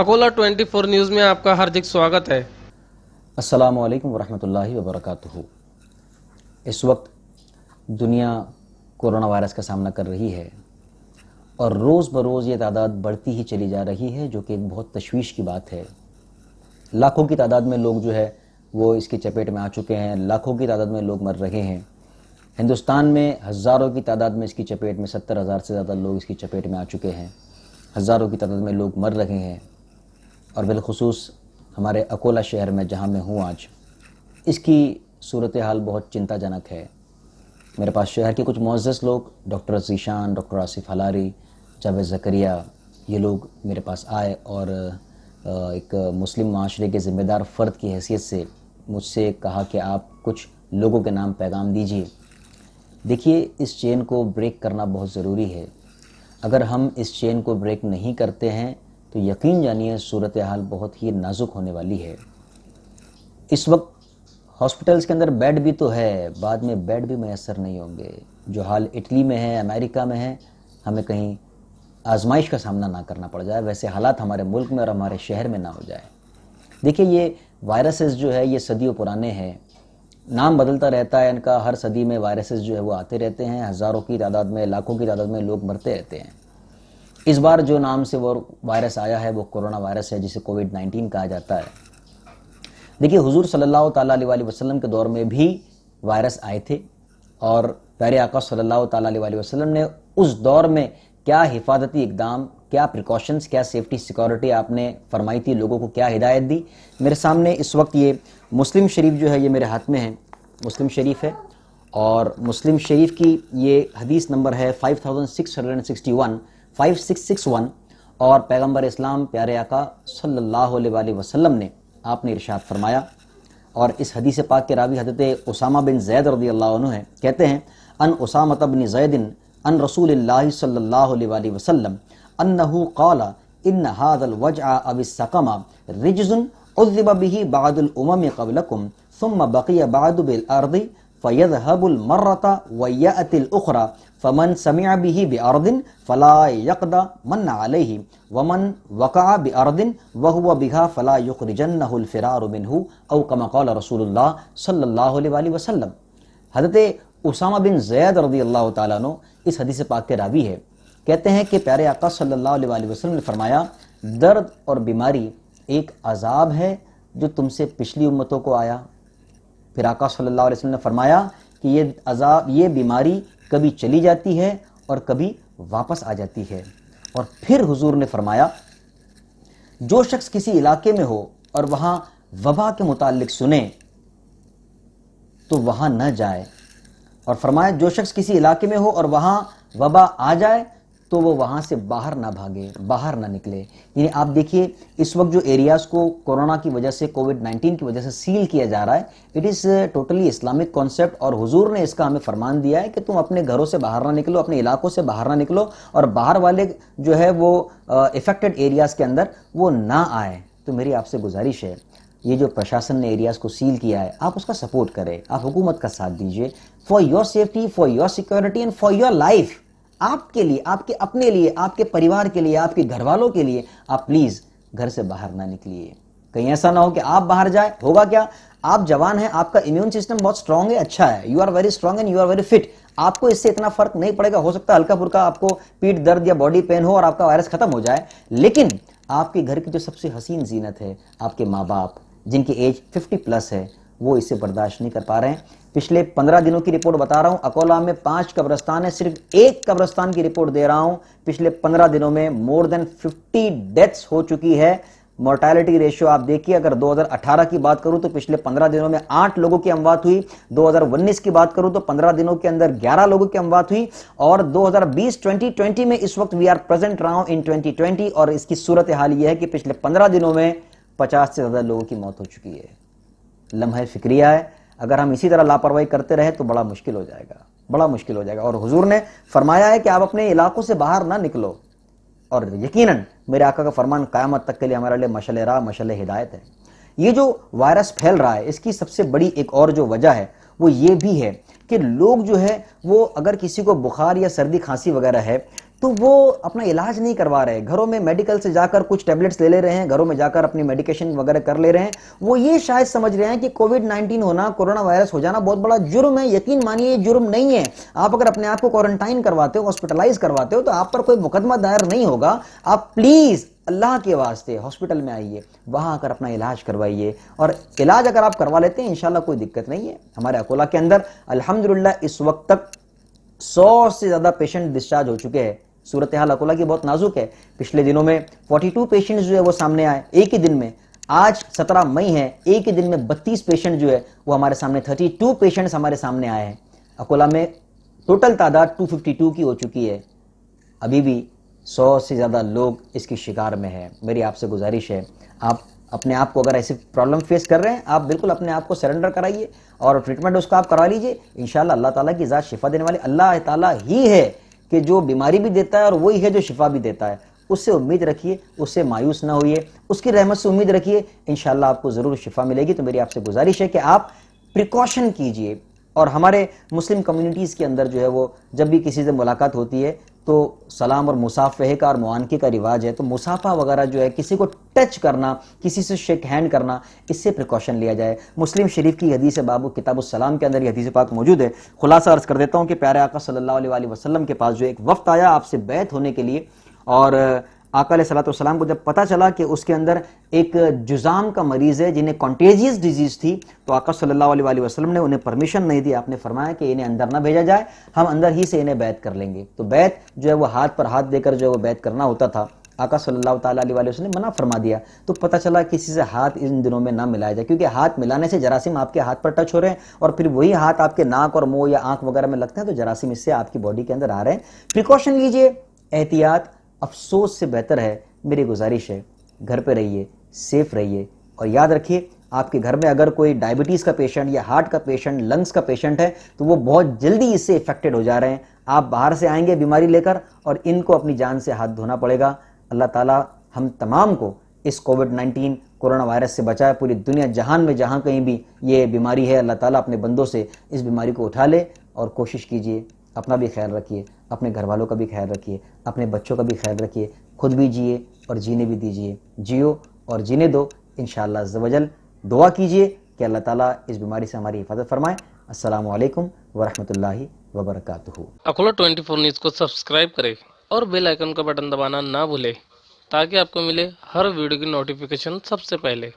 Akola 24 news में आपका हार्दिक स्वागत है। अस्सलामु अलैकुम वरहमतुल्लाहि वबरकातुहू। इस वक्त दुनिया कोरोना वायरस का सामना कर रही है और रोज़ बरोज़ ये तादाद बढ़ती ही चली जा रही है, जो कि एक बहुत तशवीश की बात है। लाखों की तादाद में लोग जो है वो इसकी चपेट में आ चुके हैं, लाखों की तादाद में लोग मर रहे हैं। हिंदुस्तान में हज़ारों की तादाद में इसकी चपेट में 70,000 से ज़्यादा लोग इसकी चपेट में आ चुके हैं। हज़ारों की तादाद में लोग मर रहे हैं और बिलखुसूस हमारे अकोला शहर में जहाँ मैं हूँ आज, इसकी सूरत हाल बहुत चिंताजनक है। मेरे पास शहर के कुछ मुअज़्ज़ज़ लोग, डॉक्टर ज़ीशान, डॉक्टर आसिफ हलारी, जावेद ज़करिया, ये लोग मेरे पास आए और एक मुस्लिम माशरे के ज़िम्मेदार फ़र्द की हैसियत से मुझसे कहा कि आप कुछ लोगों के नाम पैगाम दीजिए। देखिए, इस चेन को ब्रेक करना बहुत ज़रूरी है। अगर हम इस चेन को ब्रेक नहीं करते हैं तो यकीन जानिए सूरत हाल बहुत ही नाजुक होने वाली है। इस वक्त हॉस्पिटल्स के अंदर बेड भी तो है, बाद में बेड भी मैसर नहीं होंगे। जो हाल इटली में है, अमेरिका में है, हमें कहीं आजमाइश का सामना ना करना पड़ जाए, वैसे हालात हमारे मुल्क में और हमारे शहर में ना हो जाए। देखिए, ये वायरसेस जो है ये सदियों पुराने हैं, नाम बदलता रहता है इनका। हर सदी में वायरसेस जो है वो आते रहते हैं, हज़ारों की तादाद में, लाखों की तादाद में लोग मरते रहते हैं। इस बार जो नाम से वो वायरस आया है वो कोरोना वायरस है, जिसे कोविड-19 कहा जाता है। देखिए, हुजूर सल्लल्लाहु ताला अलैहि वसल्लम के दौर में भी वायरस आए थे और प्यारे आका सल्लल्लाहु ताला अलैहि वसल्लम ने उस दौर में क्या हिफाजती इक़दाम, क्या प्रिकॉशंस, क्या सेफ्टी सिक्योरिटी आपने फरमाई थी, लोगों को क्या हिदायत दी। मेरे सामने इस वक्त ये मुस्लिम शरीफ जो है ये मेरे हाथ में है, मुस्लिम शरीफ है, और मुस्लिम शरीफ की ये हदीस नंबर है 5661 और पैगम्बर इस्लाम प्यारे आका सल्लल्लाहु अलैहि वसल्लम ने आपने इरशाद फरमाया। और इस हदीस पाक के रावी हज़रत उसामा बिन ज़ैद रज़ियल्लाहु अन्हु हैं, कहते हैं अन उसामा बिन ज़ैद अन रसूलिल्लाहि सल्लल्लाहु अलैहि वसल्लम अन्नहु क़ाला इन्न हाज़ल वजअ अविस सक़मा रिज्ज़ुन उज़्ज़िबा बिही बअदुल उमम क़ब्लकुम सुम्मा बक़िया बअदु बिल अर्दि फ़यज़हबुल मर्रता व यअतिल उख़रा फ़मन समिअ बिही बिअर्दिन फ़ला यक़दा मन अलैहि वमन वक़अ बिअर्दिन वहुव बिहा फ़ला युख़रिजन्नहुल फ़िरारु मिन्हु औ कमा क़ाल रसूलुल्लाह सल्लल्लाहु अलैहि वसल्लम। हज़रत उसामा बिन ज़ैद रज़ियल्लाहु ताला अन्हु इस हदीस पाक के रावी है, कहते हैं कि प्यारे आका सल्लल्लाहु अलैहि वसल्लम ने फरमाया, दर्द और बीमारी एक अजाब है जो तुमसे पिछली उम्मतों को आया। फिर आका सल्लल्लाहु अलैहि वसल्लम ने फरमाया कि ये अजाब, ये बीमारी कभी चली जाती है और कभी वापस आ जाती है। और फिर हुजूर ने फरमाया, जो शख्स किसी इलाके में हो और वहाँ वबा के मुतालिक सुने तो वहाँ न जाए, और फरमाया जो शख्स किसी इलाके में हो और वहाँ वबा आ जाए तो वो वहाँ से बाहर ना भागे, बाहर ना निकले। यानी आप देखिए, इस वक्त जो एरियाज़ को कोरोना की वजह से, कोविड-19 की वजह से सील किया जा रहा है, it is totally Islamic concept. और हुजूर ने इसका हमें फरमान दिया है कि तुम अपने घरों से बाहर ना निकलो, अपने इलाकों से बाहर ना निकलो, और बाहर वाले जो है वो इफ़ेक्टेड एरियाज़ के अंदर वो ना आए। तो मेरी आपसे गुजारिश है, ये जो प्रशासन ने एरियाज़ को सील किया है, आप उसका सपोर्ट करें, आप हुकूमत का साथ दीजिए, for your safety, for your security and for your life. आपके लिए, आपके अपने लिए, आपके परिवार के लिए, आपके घर वालों के लिए आप प्लीज़ घर से बाहर ना निकलिए। कहीं ऐसा ना हो कि आप बाहर जाए, होगा क्या, आप जवान हैं, आपका इम्यून सिस्टम बहुत स्ट्रांग है, अच्छा है, you are very strong and you are very fit, आपको इससे इतना फर्क नहीं पड़ेगा। हो सकता है हल्का फुल्का आपको पीठ दर्द या बॉडी पेन हो और आपका वायरस खत्म हो जाए, लेकिन आपके घर की जो सबसे हसीन जीनत है, आपके माँ बाप जिनकी एज 50+ है, वो इसे बर्दाश्त नहीं कर पा रहे हैं। पिछले 15 दिनों की रिपोर्ट बता रहा हूं, अकोला में 5 कब्रस्तान है, सिर्फ एक कब्रस्तान की रिपोर्ट दे रहा हूं। पिछले 15 दिनों में मोर देन 50 डेथ्स हो चुकी है। मोर्टेलिटी रेशियो आप देखिए, अगर 2018 की बात करूं तो पिछले 15 दिनों में 8 लोगों की अमवात हुई, 2019 की बात करूं तो 15 दिनों के अंदर 11 लोगों की अमवात हुई, और 2020 में इस वक्त we are present now in 2020, और इसकी सूरत हाल यह है कि पिछले 15 दिनों में 50 से ज़्यादा लोगों की मौत हो चुकी है। लम्हा फिक्रिया है, अगर हम इसी तरह लापरवाही करते रहे तो बड़ा मुश्किल हो जाएगा, बड़ा मुश्किल हो जाएगा। और हुजूर ने फरमाया है कि आप अपने इलाकों से बाहर ना निकलो, और यकीनन मेरे आका का फरमान क़यामत तक के लिए हमारे लिए मशअल राह, मशअल हिदायत है। ये जो वायरस फैल रहा है, इसकी सबसे बड़ी एक और जो वजह है वो ये भी है कि लोग जो है वो, अगर किसी को बुखार या सर्दी खांसी वगैरह है تو وہ اپنا علاج نہیں کروا رہے، گھروں میں میڈیکل سے جا کر کچھ ٹیبلٹس لے رہے ہیں، گھروں میں جا کر اپنی میڈیکیشن وغیرہ کر لے رہے ہیں. وہ یہ شاید سمجھ رہے ہیں کہ کووڈ-19 ہونا، کورونا وائرس ہو جانا بہت بڑا جرم ہے. یقین مانیے یہ جرم نہیں ہے. آپ اگر اپنے آپ کو کوارنٹائن کرواتے ہو، ہاسپٹلائز کرواتے ہو، تو آپ پر کوئی مقدمہ دائر نہیں ہوگا. آپ پلیز اللہ کے واسطے ہاسپٹل میں آئیے، وہاں آ کر اپنا علاج کروائیے، اور علاج اگر آپ کروا لیتے ہیں انشاءاللہ کوئی دقت نہیں ہے. ہمارے اکولا کے اندر الحمدللہ اس وقت تک 100 سے زیادہ پیشنٹ ڈسچارج ہو چکے ہیں. صورتحال اکولا کی بہت نازک ہے. پچھلے دنوں میں 42 پیشنٹس جو ہے وہ سامنے آئے ایک ہی دن میں. آج 17 مئی ہے، ایک ہی دن میں 32 پیشنٹ جو ہے وہ ہمارے سامنے، 32 پیشنٹس ہمارے سامنے آئے ہیں. اکولا میں ٹوٹل تعداد 252 کی ہو چکی ہے. ابھی بھی 100 سے زیادہ لوگ اس کی شکار میں ہیں. میری آپ سے گزارش ہے، آپ اپنے آپ کو اگر ایسی پرابلم فیس کر رہے ہیں، آپ بالکل اپنے آپ کو سرنڈر کرائیے اور ٹریٹمنٹ اس کا آپ کروا لیجئے. انشاءاللہ اللہ تعالیٰ کی ذات شفا دینے والی اللہ تعالیٰ ہی ہے کہ جو بیماری بھی دیتا ہے اور وہی ہے جو شفا بھی دیتا ہے. اس سے امید رکھیے، اس سے مایوس نہ ہوئیے، اس کی رحمت سے امید رکھیے، انشاءاللہ آپ کو ضرور شفا ملے گی. تو میری آپ سے گزارش ہے کہ آپ پریکاشن کیجئے. اور ہمارے مسلم کمیونٹیز کے اندر جو ہے وہ جب بھی کسی سے ملاقات ہوتی ہے تو سلام اور مصافحے کا اور معانقے کا رواج ہے. تو مصافحہ وغیرہ جو ہے، کسی کو ٹچ کرنا، کسی سے شیک ہینڈ کرنا، اس سے پریکاشن لیا جائے. مسلم شریف کی حدیث باب کتاب السلام کے اندر یہ حدیث پاک موجود ہے. خلاصہ عرض کر دیتا ہوں کہ پیارے آقا صلی اللہ علیہ وآلہ وسلم کے پاس جو ایک وفد آیا آپ سے بیعت ہونے کے لیے، اور آقا علیہ السلام کو جب پتہ چلا کہ اس کے اندر ایک جزام کا مریض ہے جنہیں کانٹیجیس ڈیزیز تھی، تو آقا صلی اللہ علیہ وآلہ وسلم نے انہیں پرمیشن نہیں دی. آپ نے فرمایا کہ انہیں اندر نہ بھیجا جائے، ہم اندر ہی سے انہیں بیعت کر لیں گے. تو بیعت جو ہے وہ ہاتھ پر ہاتھ دے کر جو ہے وہ بیعت کرنا ہوتا تھا. آقا صلی اللہ تعالیٰ علیہ وسلم نے منع فرما دیا. تو پتہ چلا کسی سے ہاتھ ان دنوں میں نہ ملایا جائے، کیونکہ ہاتھ ملانے سے جراثیم آپ کے ہاتھ پر ٹچ ہو رہے ہیں، اور پھر وہی ہاتھ آپ کے ناک اور منہ یا آنکھ وغیرہ میں لگتے ہیں، تو جراثیم اس سے آپ کی باڈی کے اندر آ رہے ہیں. پریکاشن لیجئے، احتیاط افسوس سے بہتر ہے. میری گزارش ہے گھر پہ رہیے، سیف رہیے، اور یاد رکھیے آپ کے گھر میں اگر کوئی ڈائبٹیز کا پیشنٹ یا ہارٹ کا پیشنٹ، لنگز کا پیشنٹ ہے، تو وہ بہت جلدی اس سے افیکٹڈ ہو جا رہے ہیں. آپ باہر سے آئیں گے بیماری لے کر، اور ان کو اپنی جان سے ہاتھ دھونا پڑے گا. اللہ تعالیٰ ہم تمام کو اس کووڈ-19 کورونا وائرس سے بچائے. پوری دنیا جہان میں جہاں کہیں بھی یہ بیماری ہے، اللہ تعالیٰ اپنے بندوں سے اس بیماری کو اٹھا لے. اور کوشش کیجئے اپنا بھی خیال رکھیے، اپنے گھر والوں کا بھی خیال رکھیے، اپنے بچوں کا بھی خیال رکھیے، خود بھی جیے اور جینے بھی دیجئے. جیو اور جینے دو انشاءاللہ عز و جل. دعا کیجئے کہ اللہ تعالیٰ اس بیماری سے ہماری حفاظت فرمائے. السلام علیکم ورحمۃ اللہ وبرکاتہ. اکولا 24 نیوز کو سبسکرائب کریں اور بیل آئیکن کا بٹن دبانا نہ بھولیں تاکہ آپ کو ملے ہر ویڈیو کی نوٹیفیکیشن سب سے پہلے.